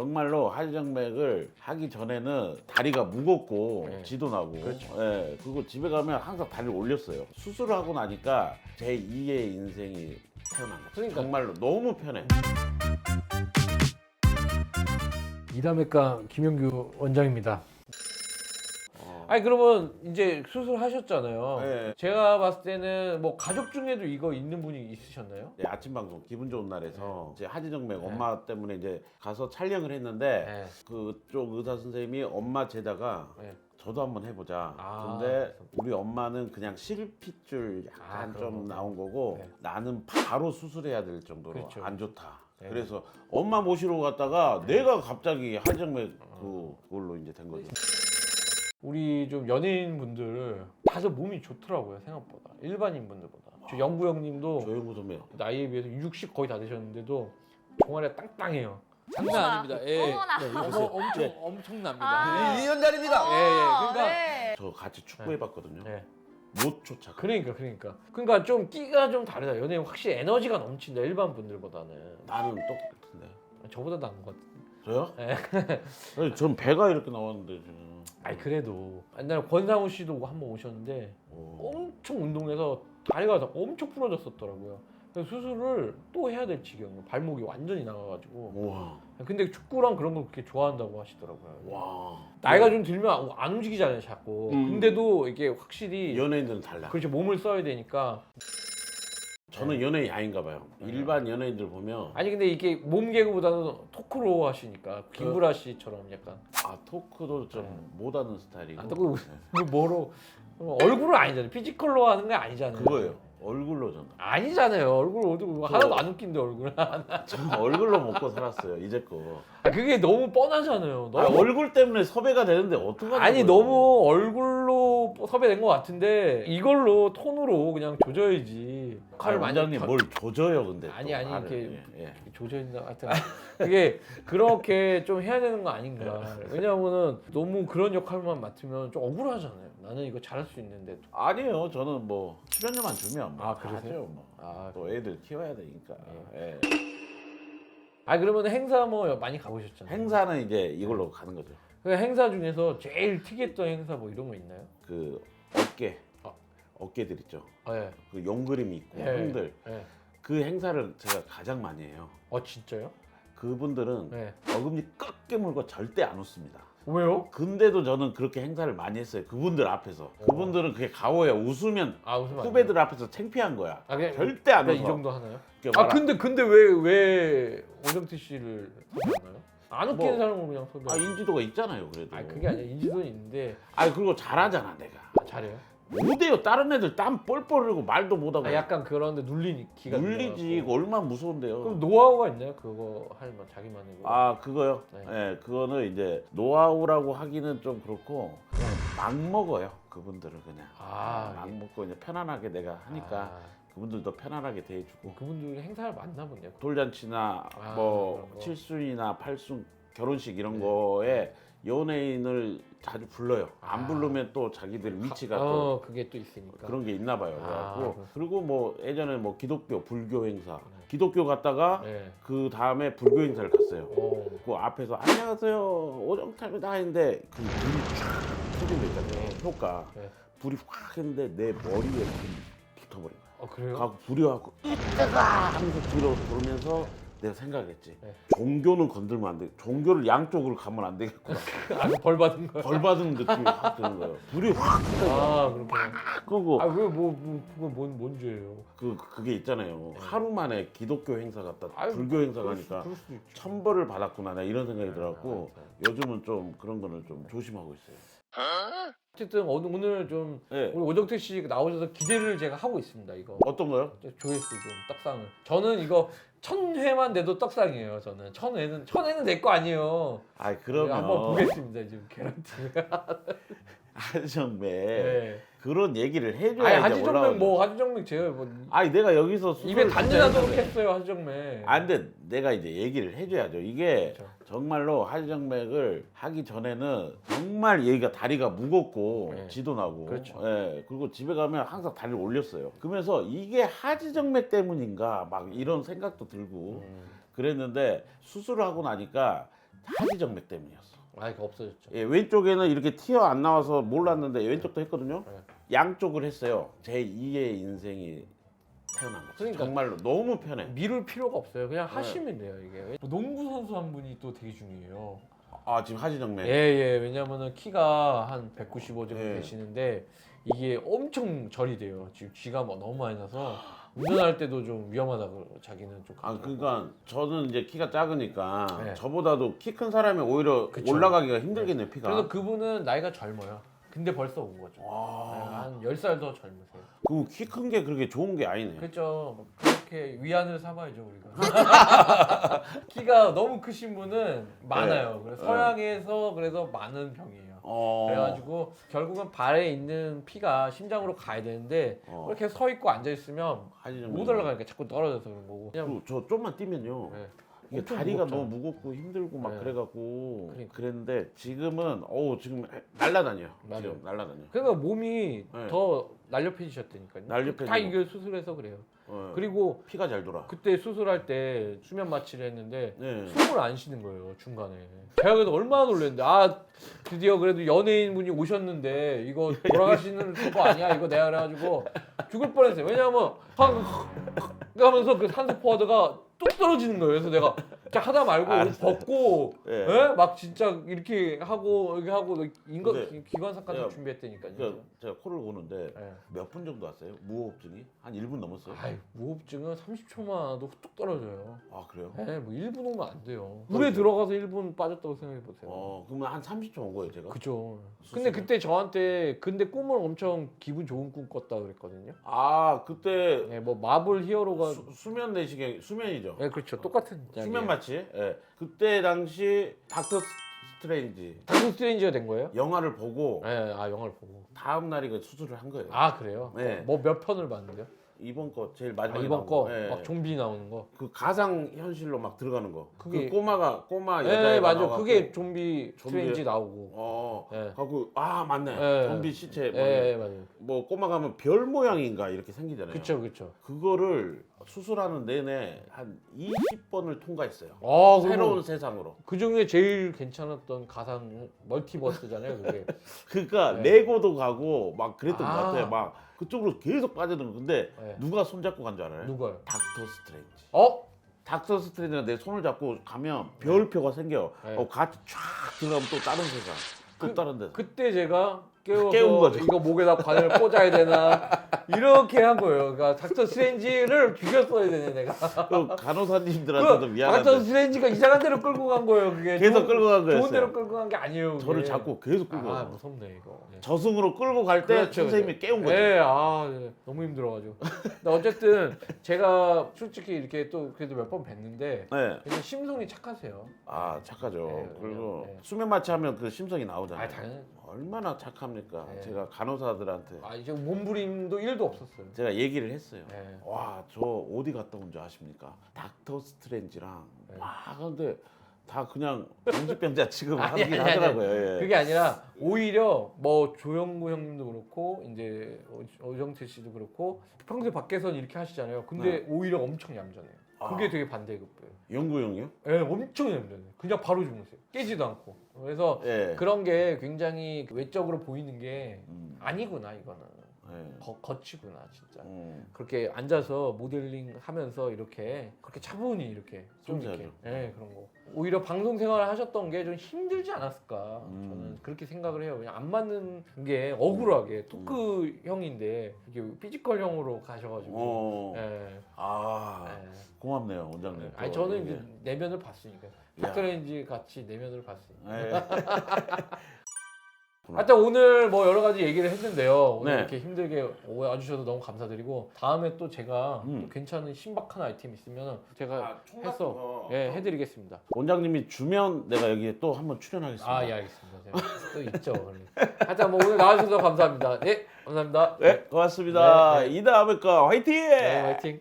정말로 하지정맥을 하기 전에는 다리가 무겁고 네. 지도 나고 그렇죠. 예, 그리고 집에 가면 항상 다리를 올렸어요. 수술을 하고 나니까 제 2의 인생이 태어난 거죠. 그러니까. 정말로 너무 편해. 이담외과 김영규 원장입니다. 아니 그러면 이제 수술하셨잖아요. 네. 제가 봤을 때는 뭐 가족 중에도 이거 있는 분이 있으셨나요? 네, 아침 방송 기분 좋은 날에서 이제 하지정맥 네. 엄마 때문에 이제 가서 촬영을 했는데 네. 그쪽 의사 선생님이 엄마 재다가 네. 저도 한번 해보자. 아, 근데 우리 엄마는 그냥 실핏줄 약간 그런 좀 거구나. 나온 거고 네. 나는 바로 수술해야 될 정도로 그렇죠. 안 좋다. 네. 그래서 엄마 모시러 갔다가 내가 갑자기 하지정맥 그걸로 이제 된 거죠. 우리 좀 연예인 분들 다들 몸이 좋더라고요 생각보다 일반인 분들보다. 저 영구 형님도 조영구 선배. 나이에 비해서 60 거의 다 되셨는데도 종아리가 땅땅해요. 장난 어머나. 아닙니다. 예. 어머나. 네, 엄청납니다. 아. 이연달입니다. 예, 예. 그러니까- 네. 저 같이 축구해봤거든요. 네. 못 쫓아. 그러니까 좀 끼가 좀 다르다. 연예인 확실히 에너지가 넘친다 일반 분들보다는. 나는 똑같은데. 저보다 나은 것 같은데. 저요? 네. 아니, 전 배가 이렇게 나왔는데 지금. 아니 그래도 옛날에 권상우 씨도 한번 오셨는데 오. 엄청 운동해서 다리가 다 엄청 부러졌었더라고요. 그래서 수술을 또 해야 될 지경이에요. 발목이 완전히 나가가지고. 우와. 근데 축구랑 그런 걸 그렇게 좋아한다고 하시더라고요. 와. 나이가 좀 들면 안 움직이잖아요, 자꾸. 근데도 이게 확실히 연예인들은 달라. 그렇죠 몸을 써야 되니까. 저는 연예인이 아닌가 봐요. 일반 연예인들 보면 아니 근데 이게 몸 개그보다는 토크로 하시니까 김구라 씨처럼 약간 토크도 좀 네. 못하는 스타일이고. 아, 또 뭐로 얼굴은 아니잖아요. 피지컬로 하는 게 아니잖아요. 그거예요. 얼굴로 저는. 아니잖아요. 얼굴 하나도 안 웃긴데 얼굴. 저는 얼굴로 먹고 살았어요. 이제껏. 그게 너무 뻔하잖아요. 아, 얼굴 때문에 섭외가 되는데 어떡하냐고요. 아니 너무 얼굴로 섭외된 것 같은데 이걸로 톤으로 그냥 조져야지. 아니, 원장님 뭘 조져요 근데. 아니, 또 아니, 말을. 이렇게 예. 조져있나 하여튼 그게 그렇게 좀 해야 되는 거 아닌가. 왜냐면은 너무 그런 역할만 맡으면 좀 억울하잖아요. 나는 이거 잘할 수 있는데. 아니에요. 저는 뭐 출연료만 주면 뭐 아, 그러세요? 하죠, 뭐. 아, 또 애들 키워야 되니까. 예. 그러면 행사 뭐 많이 가보셨잖아요. 행사는 이제 이걸로 가는 거죠. 그 행사 중에서 제일 특이했던 행사 뭐 이런 거 있나요? 그 어깨들 있죠. 예. 그 용그림이 있고 예. 형들. 예. 그 행사를 제가 가장 많이 해요. 진짜요? 그분들은 네. 어금니 꺾게 물고 절대 안 웃습니다. 왜요? 근데도 저는 그렇게 행사를 많이 했어요. 그분들 앞에서. 그분들은 그게 가오야. 웃으면 웃으면 안 후배들 앞에서 창피한 거야. 그냥 절대 안 그냥 웃어. 이 정도 하나요? 그게 말아. 근데 왜 오정태 씨를 섭외하나요? 안 웃기는 뭐, 사람을 그냥 섭외. 인지도가 있잖아요. 그래도. 그게 아니라 인지도는 있는데 그리고 잘하잖아 내가. 잘해요. 못해요. 다른 애들 땀 뻘뻘 흘리고 말도 못하고. 약간 그런데 눌리니 기가 물리지. 이거 얼마나 무서운데요. 그럼 노하우가 있나요? 그거 하면 자기만의 거. 그거요? 네. 네. 그거는 이제 노하우라고 하기는 좀 그렇고 그냥 막 먹어요. 그분들을 그냥. 막 이게- 먹고 이제 편안하게 내가 하니까 그분들도 편안하게 대해주고. 그분들 행사를 많나 보네요. 돌잔치나 뭐 그런 거. 칠순이나 팔순 결혼식 이런 거에 연예인을 자주 불러요. 안 부르면 또 자기들 위치가 또 그게 또 있으니까. 그런 게 있나 봐요. 그래갖고 그렇구나. 그리고 뭐 예전에 뭐 기독교, 불교 행사, 기독교 갔다가 네. 그 다음에 불교 행사를 갔어요. 어. 그 앞에서 안녕하세요 오정탑이다 했는데 그 불이 쫙 터진 거 있잖아요. 효과. 네. 불이 확 했는데 내 머리에 불이 붙어버린 거야. 그래요? 가고 불이 와갖고 이때가 하면서 뒤로 돌면서 내가 생각했지. 네. 종교는 건들면 안 돼. 종교를 양쪽으로 가면 안 되겠구나. 벌 받은 거야. 벌 받은 느낌이 확 드는 거예요. 불이 확 그렇구나. 끄고 뭔 죄예요? 그게 있잖아요. 하루 만에 기독교 행사 갔다 불교 행사 가니까 그럴 수도 있죠. 천벌을 받았구나. 나 이런 생각이 들어갖고 요즘은 좀 그런 거는 좀 조심하고 있어요. 어쨌든 오늘 좀 네. 우리 오정태 씨 나오셔서 기대를 제가 하고 있습니다. 이거 어떤 거요? 조회수 좀 떡상을. 저는 이거 1000회만 돼도 떡상이에요. 저는 1000회는 내 거 아니에요. 그러면 한번 보겠습니다. 지금 개런티. 하지정맥 네. 그런 얘기를 해줘야 이제 하지정맥 올라오죠. 하지정맥 제가 뭐 내가 여기서 입에 수술을 닿는 진짜 하도록 했는데. 했어요. 하지정맥. 근데 내가 이제 얘기를 해줘야죠. 이게 그렇죠. 정말로 하지정맥을 하기 전에는 정말 얘가 다리가 무겁고 네. 지도 나고 그렇죠. 그리고 집에 가면 항상 다리를 올렸어요. 그러면서 이게 하지정맥 때문인가 막 이런 생각도 들고 그랬는데 수술을 하고 나니까 하지정맥 때문이었어. 아, 이거 없어졌죠. 예, 왼쪽에는 이렇게 튀어 안 나와서 몰랐는데 왼쪽도 했거든요. 네. 양쪽을 했어요. 제 2의 인생이 태어난 거죠. 그러니까. 정말로 너무 편해. 미룰 필요가 없어요. 그냥 하시면 돼요, 이게. 농구 선수 한 분이 또 되게 중요해요. 아 지금 하지정맥. 예. 왜냐면은 키가 한 195 정도 예. 되시는데 이게 엄청 절이 돼요. 지금 쥐가 뭐 너무 많이 나서 운전할 때도 좀 위험하다고 자기는 좀. 아 그러니까 저는 이제 키가 작으니까 네. 저보다도 키 큰 사람이 오히려 그쵸. 올라가기가 힘들겠네요 피가. 그래서 그분은 나이가 젊어요. 근데 벌써 온 거죠. 와. 한 10살 더 젊으세요. 그 키 큰 게 그렇게 좋은 게 아니네. 그렇죠. 뭐 그렇게 위안을 삼아야죠 우리가. 키가 너무 크신 분은 많아요. 그래서 서양에서 그래서 많은 병이에요. 그래가지고 결국은 발에 있는 피가 심장으로 가야 되는데 이렇게 서 있고 앉아 있으면 하지정맥. 못 올라가니까 자꾸 떨어져서 그런 거고. 그냥 그리고 저 좀만 뛰면요. 네. 이게 엄청 다리가 무겁잖아요. 너무 무겁고 힘들고 막 네. 그래갖고 그러니까. 그랬는데 지금은 지금 날라다녀. 맞아요. 지금 날라다녀. 그러니까 몸이 네. 더 날렵해지셨다니까요. 날렵해지고. 다 이게 수술해서 그래요. 어, 그리고 피가 잘 돌아. 그때 수술할 때 수면 마취를 했는데 네. 숨을 안 쉬는 거예요 중간에. 제가 그래도 얼마나 놀랐는데 드디어 그래도 연예인분이 오셨는데 이거 돌아가시는 거 아니야 이거 내가 그래가지고 죽을 뻔했어요. 왜냐면 하면서 그 산소 포화도가 뚝 떨어지는 거예요. 그래서 내가 진짜 하다 말고 옷 벗고 예. 예? 막 진짜 이렇게 하고 근데 기관사까지 내가 준비했다니까요. 그러니까 제가 코를 고는데 예. 몇 분 정도 왔어요? 무호흡증이? 한 1분 넘었어요? 아이 무호흡증은 30초만 와도 뚝 떨어져요. 아 그래요? 예, 뭐 1분 오면 안 돼요. 물에 들어가서 1분 빠졌다고 생각해 보세요. 그러면 한 30초 온 거예요 제가? 그죠. 수술을? 근데 그때 저한테 꿈을 엄청 기분 좋은 꿈 꿨다 그랬거든요. 아 그때 예, 뭐 마블 히어로가 수면 내시경 수면이죠? 예, 그렇죠. 똑같은 수면 마취? 예. 그때 당시 닥터 스트레인지 닥터 스트레인지가 된 거예요? 영화를 보고 예, 영화를 보고. 다음 날이 그 수술을 한 거예요. 아, 그래요? 네. 뭐 몇 편을 봤는데요? 이번 거 제일 마지막에 이번 나온 거 예. 막 좀비 나오는 거. 그 가상 현실로 막 들어가는 거. 그게- 그 꼬마 예, 여자애가 맞아. 나와갖고 그게 좀비 스트레인지 나오고. 예. 하고 맞네. 예. 좀비 시체 예, 맞아요. 뭐 꼬마 가면 별 모양인가 이렇게 생기잖아요. 그렇죠. 그거를 수술하는 내내 한 20번을 통과했어요. 그러면 새로운 세상으로. 그 중에 제일 괜찮았던 가상 멀티버스잖아요, 그게. 그러니까 네. 레고도 가고 막 그랬던 것 아. 같아요. 막 그쪽으로 계속 빠져드는 건데 네. 누가 손잡고 간 줄 알아요? 누가요? 닥터 스트레인지. 닥터 스트레인지가 내 손을 잡고 가면 별표가 생겨. 네. 같이 쫙 들어가면 또 다른 세상. 또 다른 데. 그때 제가 깨운 깨운 거죠. 이거 목에다 바늘 꽂아야 되나 이렇게 한 거예요. 그러니까 닥터 스트레인지를 죽였어야 되네 내가. 또 간호사님들한테도 닥터 미안한데 스트레인지가 이상한 데로 끌고 간 거예요. 그게 계속 끌고 간 거였어요. 좋은 데로 끌고 간 게 아니에요. 그게. 저를 자꾸 계속 끌고 가요. 무섭네 이거. 네. 저승으로 끌고 갈 때 그렇죠, 선생님이 깨운 거죠. 네, 네. 너무 힘들어가지고. 근데 어쨌든 제가 솔직히 이렇게 또 그래도 몇 번 뵀는데 네. 그냥 심성이 착하세요. 착하죠. 네, 그리고 네. 수면 마취하면 그 심성이 나오잖아요. 당연히. 얼마나 착합니까? 네. 제가 간호사들한테 이제 몸부림도 1도 없었어요. 제가 얘기를 했어요. 네. 와, 저 어디 갔다 온 줄 아십니까? 닥터 스트레인지랑 네. 근데 다 그냥 정신병자 지금 아니, 하긴 아니, 아니. 하더라고요. 예. 그게 아니라 오히려 뭐 조영구 형님도 그렇고 이제 오정태 씨도 그렇고 평소에 밖에서는 이렇게 하시잖아요. 근데 오히려 엄청 얌전해요. 그게 되게 반대급부예요. 영구 형이요? 예, 엄청 얌전해요. 그냥 바로 주무세요. 깨지도 않고. 그래서 예. 그런 게 굉장히 외적으로 보이는 게 아니구나 이거는. 예. 거치구나 진짜. 음. 그렇게 앉아서 모델링 하면서 이렇게 그렇게 차분히 이렇게 좀 이렇게 해야죠. 그런 거. 오히려 방송 생활을 하셨던 게 좀 힘들지 않았을까 저는 그렇게 생각을 해요. 그냥 안 맞는 게 억울하게 토크형인데 이게 피지컬형으로 가셔가지고. 예. 예. 고맙네요, 원장님. 아니 저는 이제 내면을 봤으니까. 닥터레인지 같이 내면을 봤으니까. 예. 하여튼 오늘 뭐 여러 가지 얘기를 했는데요. 오늘 네. 이렇게 힘들게 와주셔서 너무 감사드리고 다음에 또 제가 음. 또 괜찮은 신박한 아이템 있으면 제가 총 같은 해서 거. 해드리겠습니다. 원장님이 주면 내가 여기에 또 한번 출연하겠습니다. 예, 알겠습니다. 제가 또 있죠. 하여튼 뭐 오늘 나와주셔서 감사합니다. 네, 감사합니다. 네, 고맙습니다. 네, 네. 이다음에 거 화이팅! 네, 화이팅.